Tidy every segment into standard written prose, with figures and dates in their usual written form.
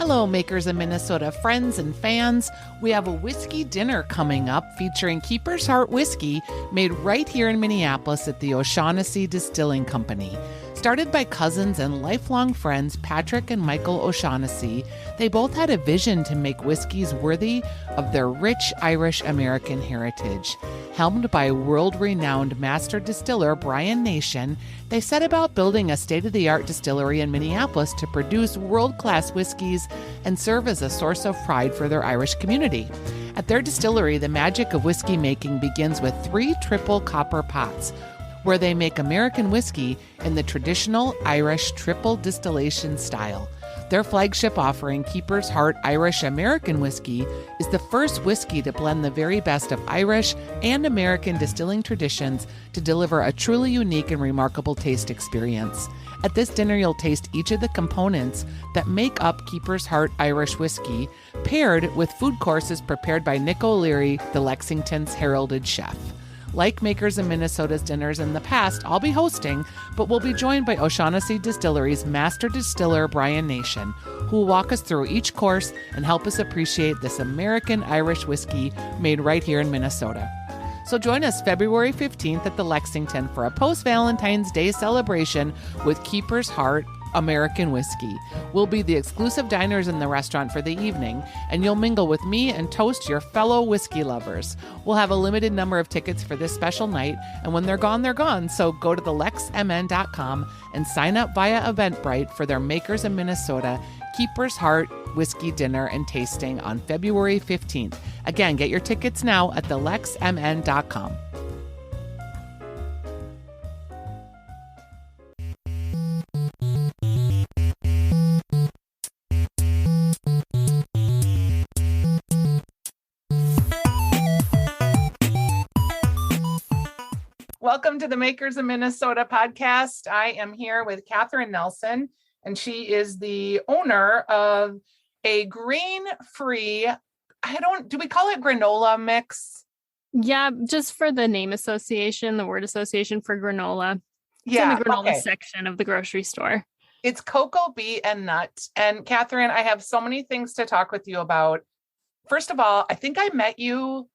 Hello, makers of Minnesota friends and fans. We have a whiskey dinner coming up featuring Keeper's Heart whiskey made right here in Minneapolis at the O'Shaughnessy Distilling Company. Started by cousins and lifelong friends Patrick and Michael O'Shaughnessy, they both had a vision to make whiskeys worthy of their rich Irish American heritage. Helmed by world-renowned master distiller Brian Nation, they set about building a state-of-the-art distillery in Minneapolis to produce world-class whiskeys and serve as a source of pride for their Irish community. At their distillery, the magic of whiskey making begins with 3 triple copper pots, where they make American whiskey in the traditional Irish triple distillation style. Their flagship offering, Keeper's Heart Irish American Whiskey, is the first whiskey to blend the very best of Irish and American distilling traditions to deliver a truly unique and remarkable taste experience. At this dinner, you'll taste each of the components that make up Keeper's Heart Irish Whiskey, paired with food courses prepared by Nick O'Leary, the Lexington's heralded chef. Like Makers of Minnesota's dinners in the past, I'll be hosting, but we'll be joined by O'Shaughnessy Distillery's master distiller, Brian Nation, who will walk us through each course and help us appreciate this American Irish whiskey made right here in Minnesota. So join us February 15th at the Lexington for a post-Valentine's Day celebration with Keeper's Heart American Whiskey. We'll be the exclusive diners in the restaurant for the evening, and you'll mingle with me and toast your fellow whiskey lovers. We'll have a limited number of tickets for this special night, and when they're gone, they're gone. So go to thelexmn.com and sign up via Eventbrite for their Makers of Minnesota Keeper's Heart Whiskey Dinner and Tasting on February 15th. Again, get your tickets now at thelexmn.com. Welcome to the Makers of Minnesota podcast. I am here with Catherine Nelson, and she is the owner of a grain-free, do we call it granola mix? Yeah, just for the name association, the word association for granola. It's in the granola section of the grocery store. It's cocoa, beet, and nut. And Catherine, I have so many things to talk with you about. First of all, I think I met you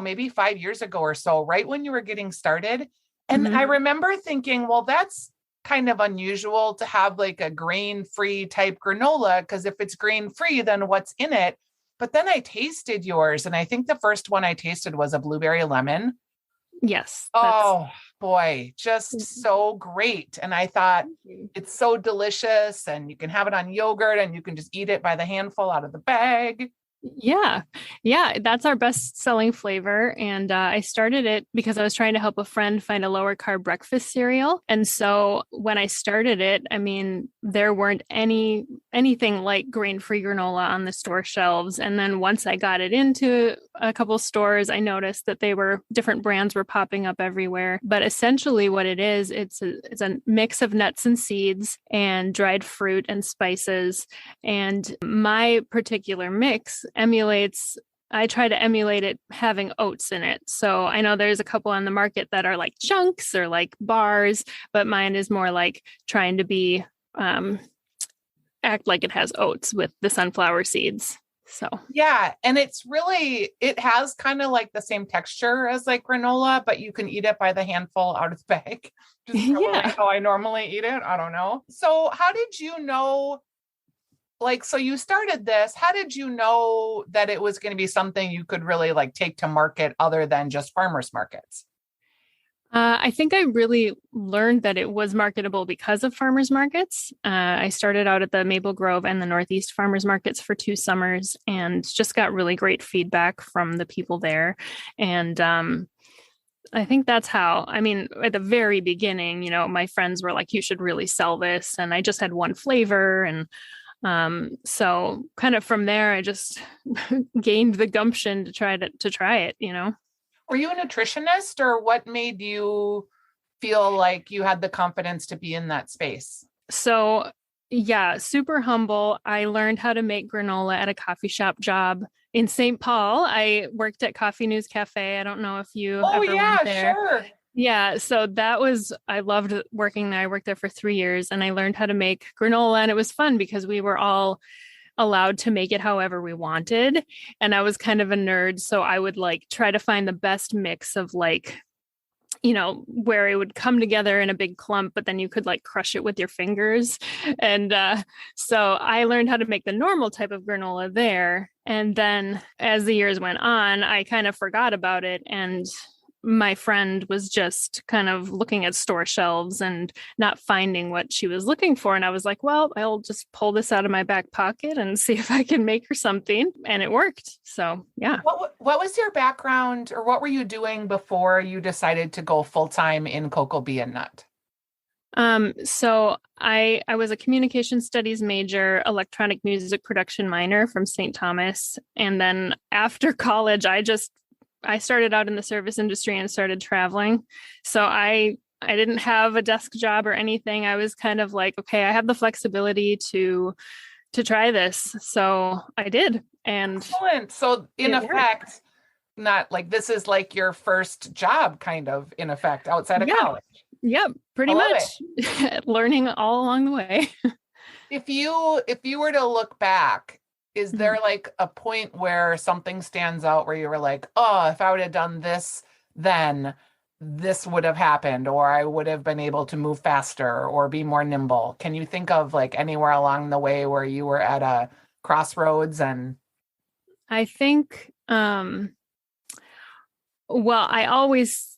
maybe 5 years ago or so, right when you were getting started. And I remember thinking, well, that's kind of unusual to have like a grain-free type granola, because if it's grain-free, then what's in it? But then I tasted yours, and I think the first one I tasted was a blueberry lemon. Yes. Oh boy, just so great. And I thought it's so delicious, and you can have it on yogurt, and you can just eat it by the handful out of the bag. Yeah, that's our best selling flavor. And I started it because I was trying to help a friend find a lower carb breakfast cereal. And so when I started it, there weren't anything like grain-free granola on the store shelves. And then once I got it into a couple stores, I noticed that different brands were popping up everywhere. But essentially what it is, it's a mix of nuts and seeds and dried fruit and spices. And my particular mix I try to emulate it having oats in it. So I know there's a couple on the market that are like chunks or like bars, but mine is more like trying to be, act like it has oats with the sunflower seeds. So, yeah. And it has kind of like the same texture as like granola, but you can eat it by the handful out of the bag. Just probably how I normally eat it. I don't know. So how did you know? So you started this, how did you know that it was going to be something you could really take to market other than just farmers markets? I think I really learned that it was marketable because of farmers markets. I started out at the Maple Grove and the Northeast farmers markets for 2 summers and just got really great feedback from the people there. And I think that's how, at the very beginning, my friends were like, you should really sell this. And I just had one flavor. And so kind of from there, I just gained the gumption to try it, Were you a nutritionist, or what made you feel like you had the confidence to be in that space? So yeah, super humble. I learned how to make granola at a coffee shop job in St. Paul. I worked at Coffee News Cafe. I don't know if you ever went there. Sure. Yeah, so I loved working there. I worked there for 3 years and I learned how to make granola, and it was fun because we were all allowed to make it however we wanted. And I was kind of a nerd, so I would like try to find the best mix of like, where it would come together in a big clump, but then you could like crush it with your fingers. And so I learned how to make the normal type of granola there. And then as the years went on, I kind of forgot about it. And my friend was just kind of looking at store shelves and not finding what she was looking for. And I was like, well, I'll just pull this out of my back pocket and see if I can make her something. And it worked. So, yeah. What was your background, or what were you doing before you decided to go full time in Coco Bee and Nut? So I was a communication studies major, electronic music production minor from St. Thomas. And then after college, I started out in the service industry and started traveling. So I didn't have a desk job or anything. I was kind of like, okay, I have the flexibility to try this. So I did. And excellent. So in effect, not like this is like your first job kind of in effect outside of college. Yep, pretty much. Learning all along the way. If you were to look back, is there like a point where something stands out where you were like, oh, if I would have done this, then this would have happened, or I would have been able to move faster or be more nimble? Can you think of like anywhere along the way where you were at a crossroads? And I think, well, I always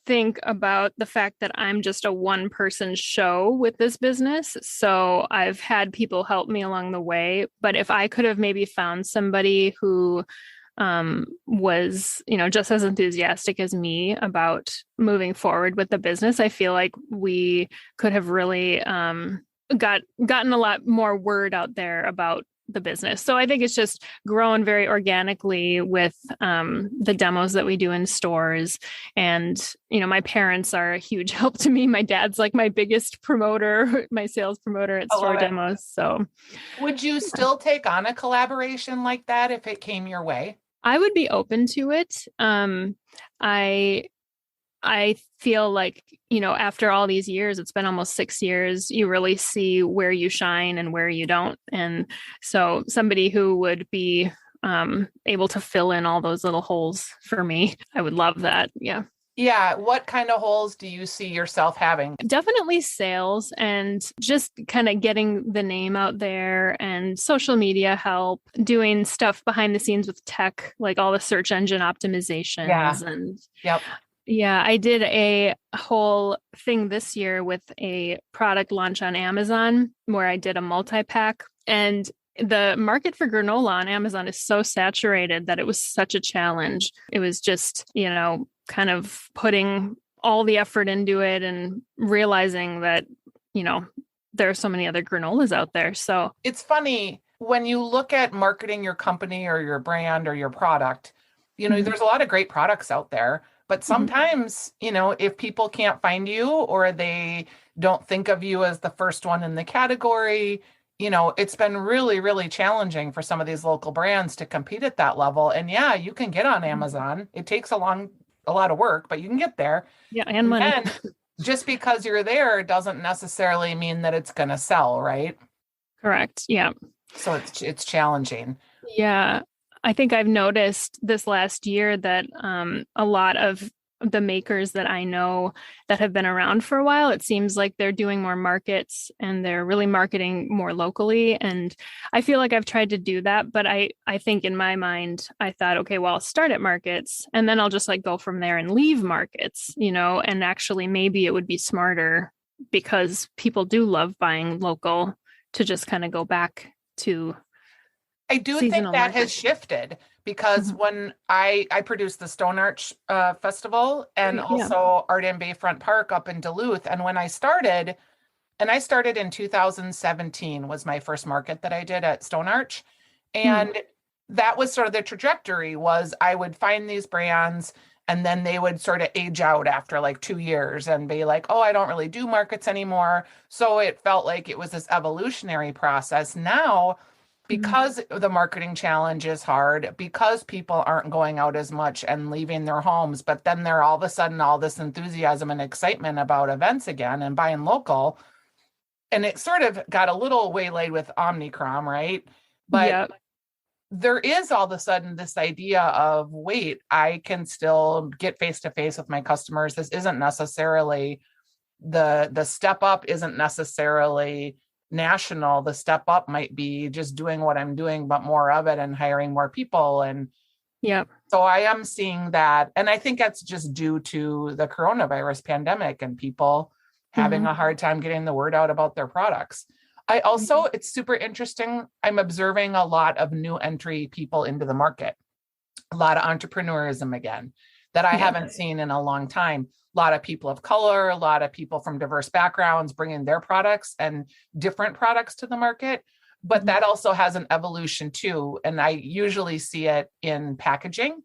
think about the fact that I'm just a one person show with this business. So I've had people help me along the way. But if I could have maybe found somebody who was, just as enthusiastic as me about moving forward with the business, I feel like we could have really gotten a lot more word out there about the business. So I think it's just grown very organically with the demos that we do in stores. And, my parents are a huge help to me. My dad's like my biggest promoter, my sales promoter at store demos. So would you still take on a collaboration like that if it came your way? I would be open to it. I feel like, after all these years, it's been almost 6 years, you really see where you shine and where you don't. And so somebody who would be able to fill in all those little holes for me, I would love that. Yeah. Yeah. What kind of holes do you see yourself having? Definitely sales and just kind of getting the name out there, and social media help, doing stuff behind the scenes with tech, like all the search engine optimizations. Yeah. And yep. Yeah, I did a whole thing this year with a product launch on Amazon where I did a multi-pack, and the market for granola on Amazon is so saturated that it was such a challenge. It was just, kind of putting all the effort into it and realizing that, there are so many other granolas out there. So it's funny when you look at marketing your company or your brand or your product, there's a lot of great products out there. But sometimes, if people can't find you or they don't think of you as the first one in the category, it's been really, really challenging for some of these local brands to compete at that level. And yeah, you can get on Amazon. It takes a lot of work, but you can get there. Yeah, and money. And just because you're there doesn't necessarily mean that it's going to sell, right? Correct. Yeah. So it's challenging. Yeah. I think I've noticed this last year that a lot of the makers that I know that have been around for a while, it seems like they're doing more markets and they're really marketing more locally. And I feel like I've tried to do that, but I think in my mind, I thought, okay, well, I'll start at markets and then I'll just like go from there and leave markets, and actually maybe it would be smarter because people do love buying local to just kind of go back to I do think that has shifted because when I produced the Stone Arch Festival and also Art and Bayfront Park up in Duluth. And when I started in 2017 was my first market that I did at Stone Arch. And that was sort of the trajectory was I would find these brands and then they would sort of age out after like 2 years and be like, oh, I don't really do markets anymore. So it felt like it was this evolutionary process. Now, Mhm. because the marketing challenge is hard, because people aren't going out as much and leaving their homes, but then they're all of a sudden all this enthusiasm and excitement about events again and buying local. And it sort of got a little waylaid with Omnicrom, right? But Yep. there is all of a sudden this idea of, wait, I can still get face to face with my customers. This isn't necessarily the step up isn't necessarily national. The step up might be just doing what I'm doing, but more of it and hiring more people. And Yep. so I am seeing that. And I think that's just due to the coronavirus pandemic and people having Mhm. a hard time getting the word out about their products. I also, it's super interesting. I'm observing a lot of new entry people into the market, a lot of entrepreneurism again that I Yeah. haven't seen in a long time. A lot of people of color, a lot of people from diverse backgrounds bringing their products and different products to the market. But Mhm. that also has an evolution too. And I usually see it in packaging.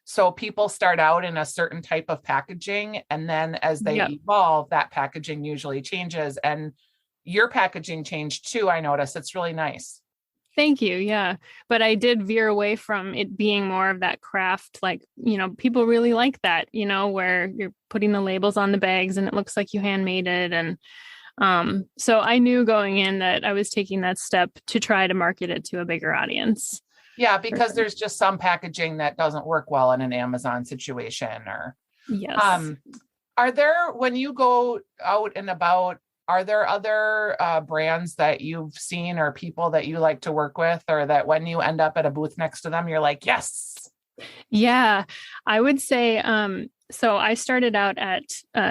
So people start out in a certain type of packaging, and then as they Yep. evolve, that packaging usually changes. And your packaging changed too, I notice. It's really nice. Thank you. Yeah. But I did veer away from it being more of that craft. Like, people really like that, where you're putting the labels on the bags and it looks like you handmade it. And so I knew going in that I was taking that step to try to market it to a bigger audience. Yeah, For because sure. there's just some packaging that doesn't work well in an Amazon situation. Or Yes. um are there, when you go out and about, are there other brands that you've seen or people that you like to work with, or that when you end up at a booth next to them, you're like, yes? Yeah, I would say so I started out at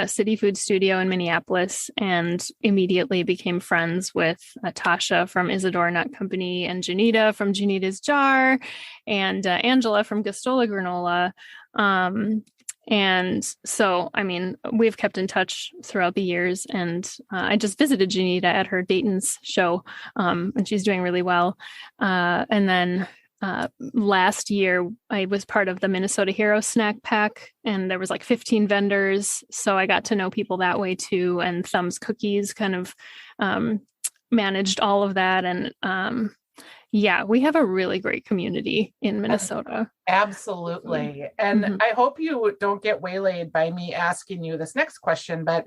City Food Studio in Minneapolis and immediately became friends with Tasha from Isadora Nut Company and Janita from Janita's Jar and Angela from Gastola Granola. And so, I mean, we've kept in touch throughout the years. And I just visited Janita at her Dayton's show, and she's doing really well. And then last year I was part of the Minnesota Hero Snack Pack, and there was like 15 vendors, so I got to know people that way too. And Thumbs Cookies kind of managed all of that. And yeah, we have a really great community in Minnesota. Absolutely. And Mhm. I hope you don't get waylaid by me asking you this next question, but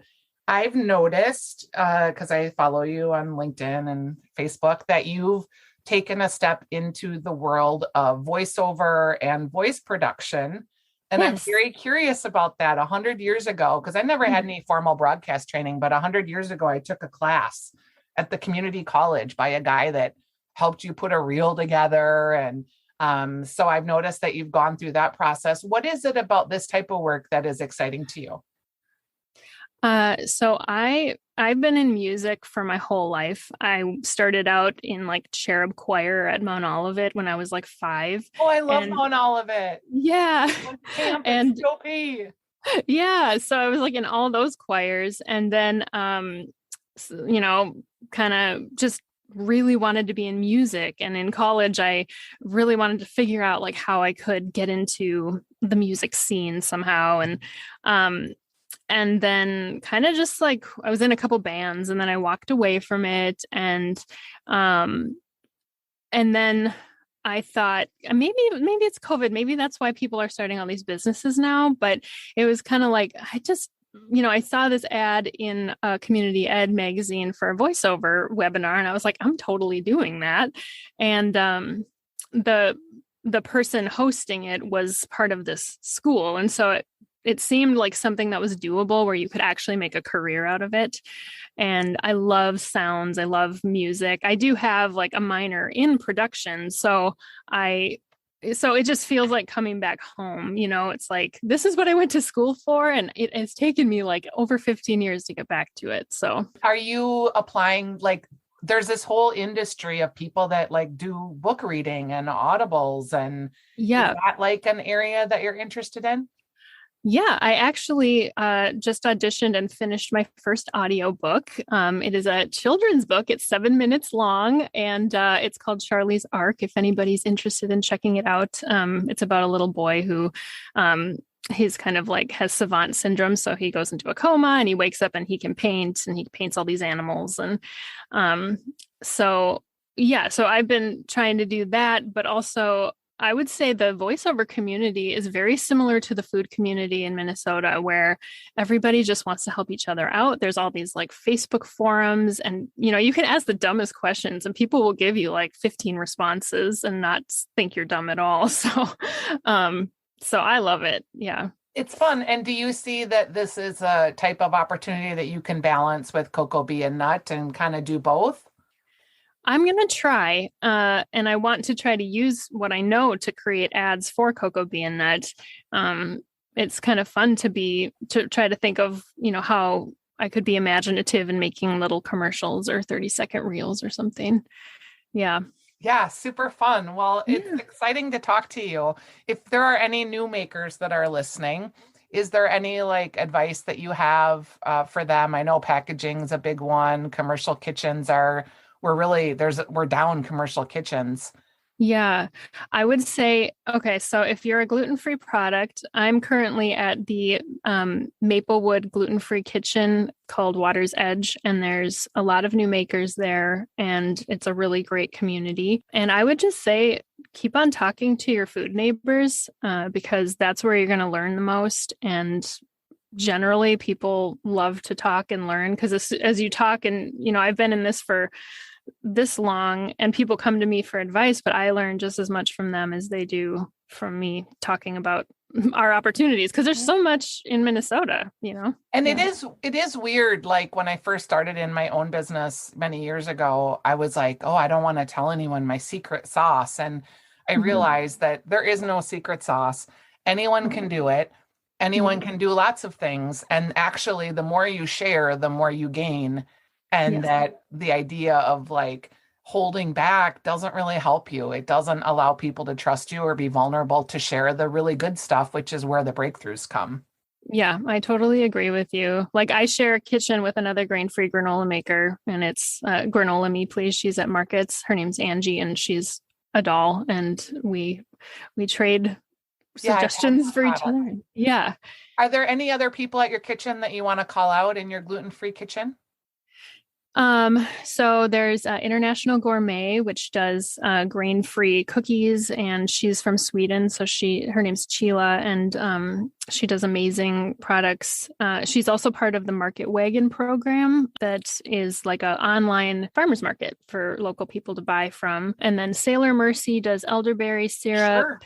I've noticed, because I follow you on LinkedIn and Facebook, that you've taken a step into the world of voiceover and voice production. And I'm Yes. very curious about that. 100 years ago, because I never had Mhm. any formal broadcast training, but 100 years ago, I took a class at the community college by a guy that helped you put a reel together. And so I've noticed that you've gone through that process. What is it about this type of work that is exciting to you? So I've been in music for my whole life. I started out in like cherub choir at Mount Olivet when I was like 5. Oh, I love And Mount Olivet. yeah. Went to camp at And COP. yeah, so I was like in all those choirs. And then kind of just really wanted to be in music. And in college I really wanted to figure out like how I could get into the music scene somehow. Um and then kind of just like I was in a couple bands and then I walked away from it. Um and then I thought maybe it's COVID. Maybe that's why people are starting all these businesses now. But it was kind of like I saw this ad in a community ed magazine for a voiceover webinar, and I was like, I'm totally doing that. And the the person hosting it was part of this school, and so it seemed like something that was doable where you could actually make a career out of it. And I love sounds. I love music. I do have like a minor in production. So it just feels like coming back home. It's like, this is what I went to school for. And it has taken me like over 15 years to get back to it. So, Are you applying, like, there's this whole industry of people that like do book reading and audibles, and is yeah. that like an area that you're interested in? Yeah, I actually just auditioned and finished my first audio book. It is a children's book. It's 7 minutes long, and it's called Charlie's Ark. If anybody's interested in checking it out, it's about a little boy who he's kind of like has savant syndrome. So he goes into a coma and he wakes up and he can paint, and he paints all these animals. And so yeah, so I've been trying to do that, but also I would say the voiceover community is very similar to the food community in Minnesota, where everybody just wants to help each other out. There's all these like Facebook forums, and you can ask the dumbest questions, and people will give you like 15 responses and not think you're dumb at all. So I love it. Yeah. It's fun. And do you see that this is a type of opportunity that you can balance with Cocoa Bee and Nut and kind of do both? I'm going to try, and I want to try to use what I know to create ads for Cocoa Bee and Nut. It's kind of fun to try to think of, how I could be imaginative in making little commercials or 30-second reels or something. Yeah. Yeah, super fun. Well, it's exciting to talk to you. If there are any new makers that are listening, is there any like advice that you have for them? I know packaging is a big one. Commercial kitchens we're down commercial kitchens. Yeah, I would say, okay, so if you're a gluten-free product, I'm currently at the Maplewood gluten-free kitchen called Water's Edge, and there's a lot of new makers there, and it's a really great community. And I would just say, keep on talking to your food neighbors because that's where you're going to learn the most. And generally, people love to talk and learn because as you talk, and I've been in this for this long and people come to me for advice, but I learn just as much from them as they do from me talking about our opportunities because there's so much in Minnesota, And it is weird. Like when I first started in my own business many years ago, I was like, oh, I don't want to tell anyone my secret sauce. And I realized that there is no secret sauce. Anyone can do it. Anyone can do lots of things. And actually, the more you share, the more you gain. And that the idea of like holding back doesn't really help you. It doesn't allow people to trust you or be vulnerable to share the really good stuff, which is where the breakthroughs come. Yeah, I totally agree with you. Like I share a kitchen with another grain-free granola maker, and it's Granola Me Please. She's at Markets. Her name's Angie, and she's a doll. And we trade suggestions for each other. Yeah. Are there any other people at your kitchen that you want to call out in your gluten-free kitchen? So there's International Gourmet, which does grain-free cookies, and she's from Sweden. So her name's Chila, and she does amazing products. She's also part of the Market Wagon program that is like an online farmers market for local people to buy from. And then Sailor Mercy does elderberry syrup. Sure.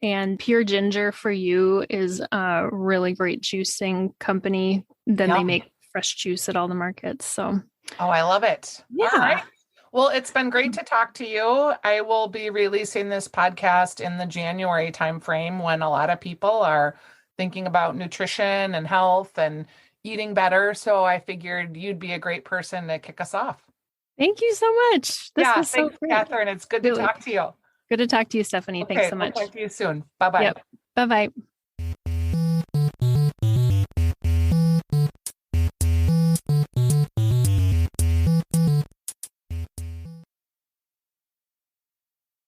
And Pure Ginger for You is a really great juicing company. Then they make fresh juice at all the markets. So. Oh, I love it. Yeah. All right. Well, it's been great to talk to you. I will be releasing this podcast in the January timeframe when a lot of people are thinking about nutrition and health and eating better. So I figured you'd be a great person to kick us off. Thank you so much. This was so great. Catherine. It's good to talk to you. Good to talk to you, Stephanie. Okay, Thanks so much. We'll talk to you soon. Bye-bye. Yep. Bye-bye.